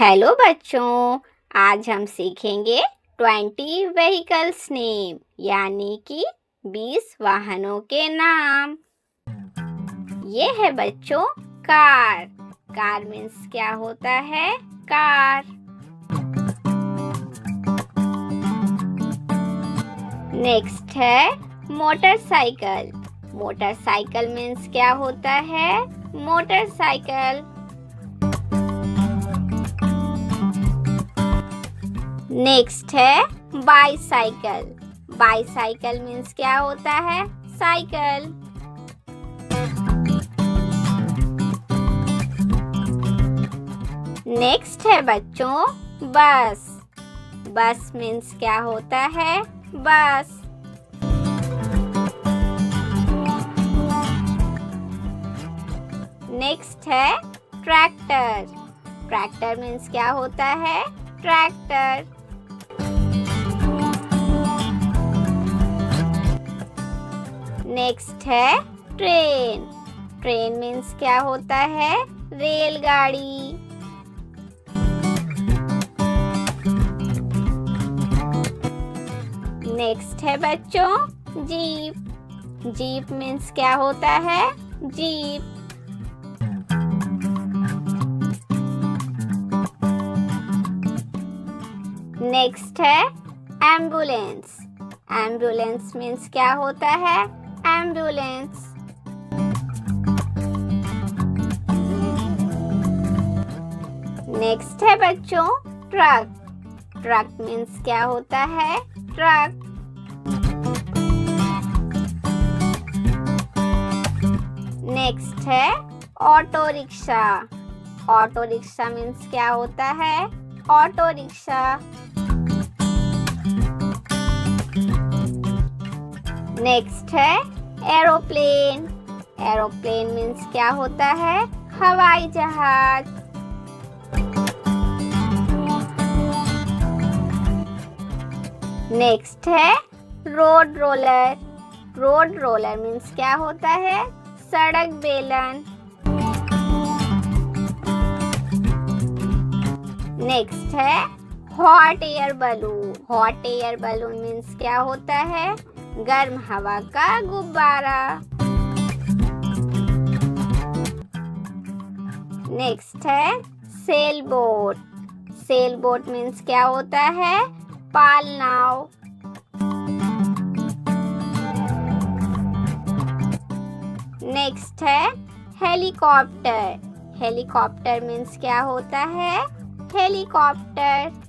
Hello बच्चों, आज हम सीखेंगे 20 व्हीकल्स नेम यानी कि 20 वाहनों के नाम। ये है बच्चों कार। कार मीन्स क्या होता है? कार। नेक्स्ट है मोटरसाइकिल। मोटरसाइकिल मीन्स क्या होता है? मोटरसाइकिल। नेक्स्ट है बाईसाइकिल। बाईसाइकिल मीन्स क्या होता है? साइकिल। नेक्स्ट है बच्चों बस। बस मीन्स क्या होता है? बस। नेक्स्ट है ट्रैक्टर। ट्रैक्टर मीन्स क्या होता है? ट्रैक्टर। नेक्स्ट है ट्रेन। ट्रेन मीन्स क्या होता है? रेलगाड़ी। नेक्स्ट है बच्चों जीप। जीप मीन्स क्या होता है? जीप। नेक्स्ट है एम्बुलेंस। एम्बुलेंस मीन्स क्या होता है? एम्बुलेंस। नेक्स्ट है बच्चों ट्रक। ट्रक मीन्स क्या होता है? ट्रक। नेक्स्ट है auto rickshaw. Auto rickshaw means क्या होता है? Auto rickshaw. नेक्स्ट है एरोप्लेन। एरोप्लेन मीन्स क्या होता है? हवाई जहाज। नेक्स्ट है road roller. Road roller means क्या होता है? सड़क बेलन। नेक्स्ट है hot air balloon. Hot air balloon means क्या होता है? गर्म हवा का गुब्बारा। नेक्स्ट है sail boat. Sail boat means क्या होता है? पाल नाव। नेक्स्ट है हेलीकॉप्टर। हेलीकॉप्टर मीन्स क्या होता है? हेलीकॉप्टर।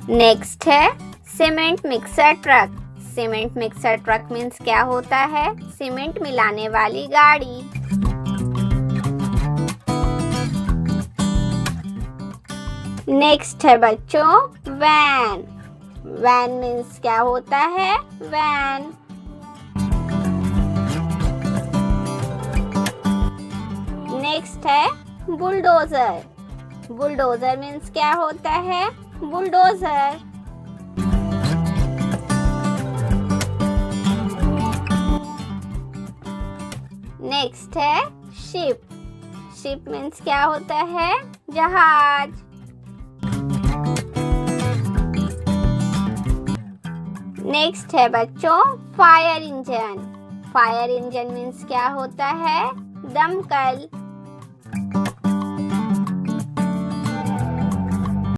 नेक्स्ट है cement mixer truck. Cement mixer truck means क्या होता है? सीमेंट मिलाने वाली गाड़ी। नेक्स्ट है बच्चों वैन। वैन मीन्स क्या होता है? वैन। नेक्स्ट है बुलडोजर। बुलडोजर मीन्स क्या होता है? बुलडोजर। नेक्स्ट है शिप। शिप मीन्स क्या होता है? जहाज। नेक्स्ट है बच्चों fire engine. Fire engine means क्या होता है? दमकल।